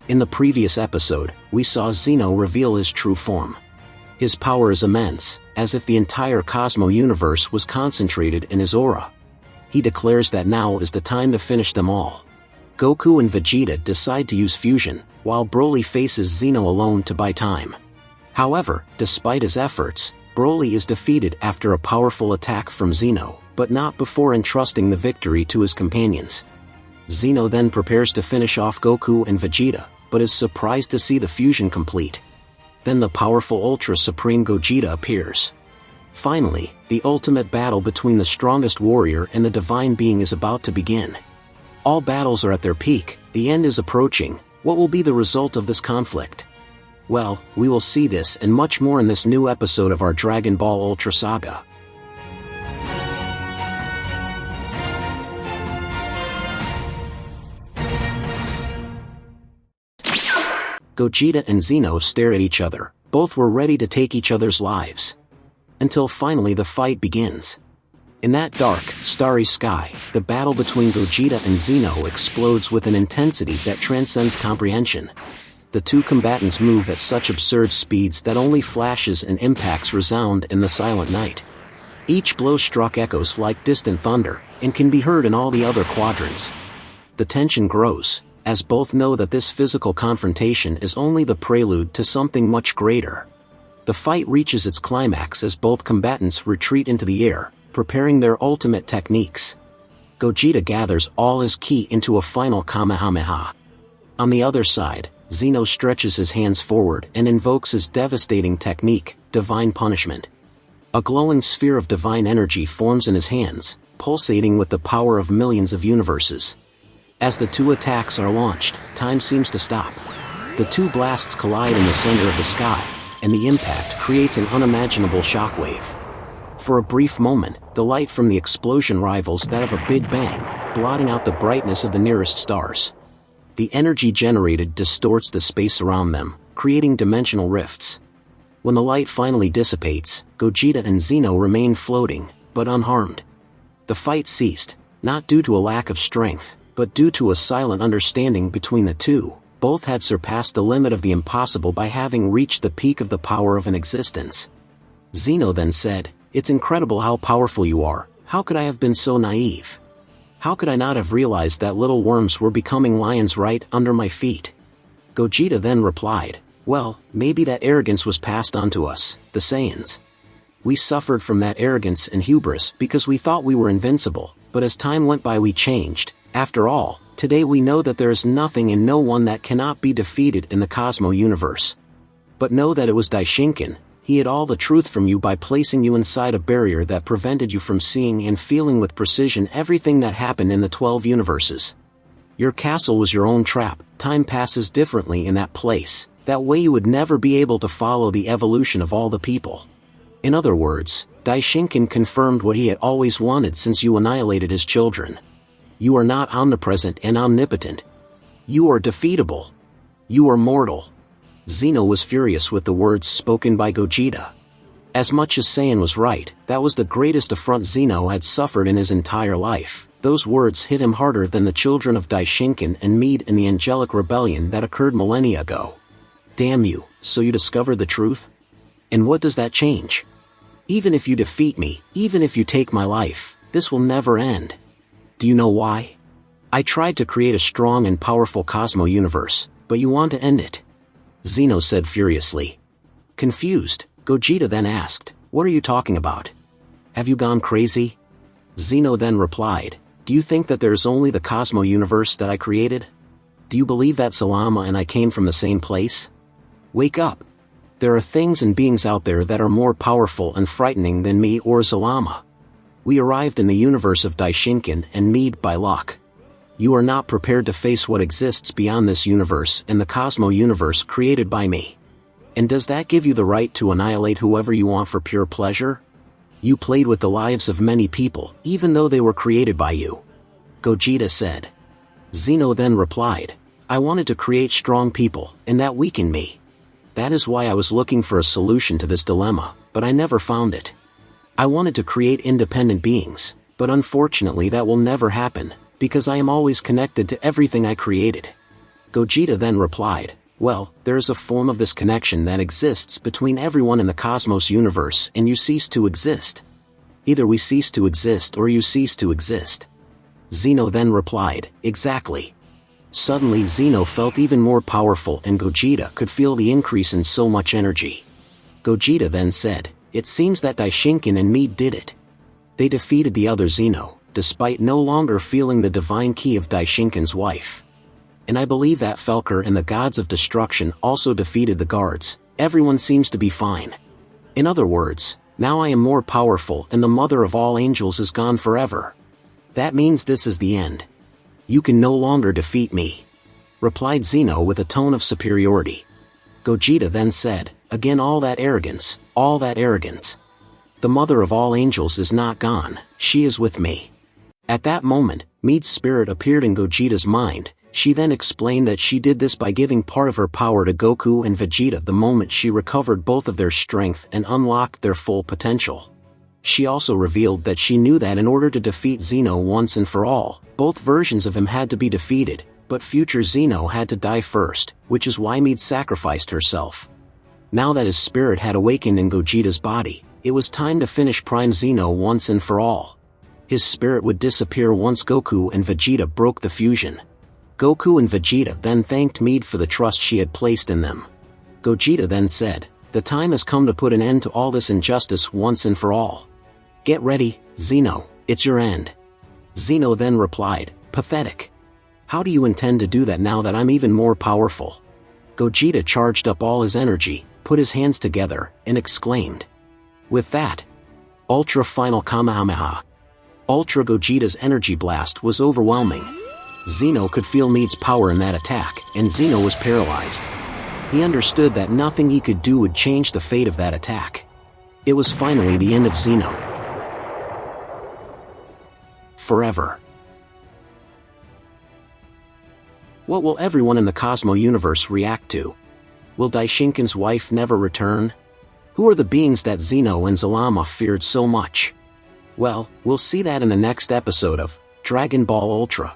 In the previous episode, we saw Zeno reveal his true form. His power is immense, as if the entire Cosmo universe was concentrated in his aura. He declares that now is the time to finish them all. Goku and Vegeta decide to use fusion, while Broly faces Zeno alone to buy time. However, despite his efforts, Broly is defeated after a powerful attack from Zeno, but not before entrusting the victory to his companions. Zeno then prepares to finish off Goku and Vegeta, but is surprised to see the fusion complete. Then the powerful Ultra Supreme Gogeta appears. Finally, the ultimate battle between the strongest warrior and the divine being is about to begin. All battles are at their peak, the end is approaching. What will be the result of this conflict? Well, we will see this and much more in this new episode of our Dragon Ball Ultra Saga. Gogeta and Zeno stare at each other. Both were ready to take each other's lives. Until finally the fight begins. In that dark, starry sky, the battle between Gogeta and Zeno explodes with an intensity that transcends comprehension. The two combatants move at such absurd speeds that only flashes and impacts resound in the silent night. Each blow struck echoes like distant thunder, and can be heard in all the other quadrants. The tension grows, as both know that this physical confrontation is only the prelude to something much greater. The fight reaches its climax as both combatants retreat into the air, preparing their ultimate techniques. Gogeta gathers all his ki into a final Kamehameha. On the other side, Zeno stretches his hands forward and invokes his devastating technique, Divine Punishment. A glowing sphere of divine energy forms in his hands, pulsating with the power of millions of universes. As the two attacks are launched, time seems to stop. The two blasts collide in the center of the sky, and the impact creates an unimaginable shockwave. For a brief moment, the light from the explosion rivals that of a Big Bang, blotting out the brightness of the nearest stars. The energy generated distorts the space around them, creating dimensional rifts. When the light finally dissipates, Gogeta and Zeno remain floating, but unharmed. The fight ceased, not due to a lack of strength, but due to a silent understanding between the two. Both had surpassed the limit of the impossible by having reached the peak of the power of an existence. Zeno then said, "It's incredible how powerful you are. How could I have been so naive? How could I not have realized that little worms were becoming lions right under my feet?" Gogeta then replied, "Well, maybe that arrogance was passed on to us, the Saiyans. We suffered from that arrogance and hubris because we thought we were invincible, but as time went by we changed. After all, today we know that there is nothing and no one that cannot be defeated in the Cosmo universe. But know that it was Daishinkan. He hid all the truth from you by placing you inside a barrier that prevented you from seeing and feeling with precision everything that happened in the 12 universes. Your castle was your own trap. Time passes differently in that place. That way you would never be able to follow the evolution of all the people. In other words, Daishinkan confirmed what he had always wanted since you annihilated his children. You are not omnipresent and omnipotent. You are defeatable. You are mortal." Zeno was furious with the words spoken by Gogeta. As much as Saiyan was right, that was the greatest affront Zeno had suffered in his entire life. Those words hit him harder than the children of Daishinkan and Meade in the angelic rebellion that occurred millennia ago. Damn you, so you discovered the truth? And what does that change? Even if you defeat me, even if you take my life, this will never end. Do you know why? I tried to create a strong and powerful Cosmo universe, but you want to end it. Zeno said furiously. Confused, Gogeta then asked, "What are you talking about? Have you gone crazy?" Zeno then replied, "Do you think that there is only the Cosmo universe that I created? Do you believe that Salama and I came from the same place? Wake up. There are things and beings out there that are more powerful and frightening than me or Zalama. We arrived in the universe of Daishinkan and Meade by luck. You are not prepared to face what exists beyond this universe and the Cosmo universe created by me. And does that give you the right to annihilate whoever you want for pure pleasure? You played with the lives of many people, even though they were created by you." Gogeta said. Zeno then replied, "I wanted to create strong people, and that weakened me. That is why I was looking for a solution to this dilemma, but I never found it. I wanted to create independent beings, but unfortunately that will never happen, because I am always connected to everything I created. Gogeta then replied, well, there is a form of this connection that exists between everyone in the cosmos universe and you cease to exist. Either we cease to exist or you cease to exist. Zeno then replied, exactly. Suddenly Zeno felt even more powerful and Gogeta could feel the increase in so much energy. Gogeta then said, it seems that Daishinkan and me did it. They defeated the other Zeno, despite no longer feeling the divine ki of Daishinkan's wife. And I believe that Felker and the gods of destruction also defeated the guards. Everyone seems to be fine. In other words, now I am more powerful and the mother of all angels is gone forever. That means this is the end. You can no longer defeat me, replied Zeno with a tone of superiority. Gogeta then said, again all that arrogance, all that arrogance. The mother of all angels is not gone, she is with me. At that moment, Mead's spirit appeared in Gogeta's mind. She then explained that she did this by giving part of her power to Goku and Vegeta the moment she recovered both of their strength and unlocked their full potential. She also revealed that she knew that in order to defeat Zeno once and for all, both versions of him had to be defeated, but future Zeno had to die first, which is why Mead sacrificed herself. Now that his spirit had awakened in Gogeta's body, it was time to finish Prime Zeno once and for all. His spirit would disappear once Goku and Vegeta broke the fusion. Goku and Vegeta then thanked Mead for the trust she had placed in them. Gogeta then said, the time has come to put an end to all this injustice once and for all. Get ready, Zeno, it's your end. Zeno then replied, pathetic. How do you intend to do that now that I'm even more powerful? Gogeta charged up all his energy, put his hands together, and exclaimed. With that, Ultra Final Kamehameha. Ultra Gogeta's energy blast was overwhelming. Zeno could feel Mead's power in that attack, and Zeno was paralyzed. He understood that nothing he could do would change the fate of that attack. It was finally the end of Zeno. Forever. What will everyone in the Cosmo universe react to? Will Daishinkan's wife never return? Who are the beings that Zeno and Zalama feared so much? Well, we'll see that in the next episode of Dragon Ball Ultra.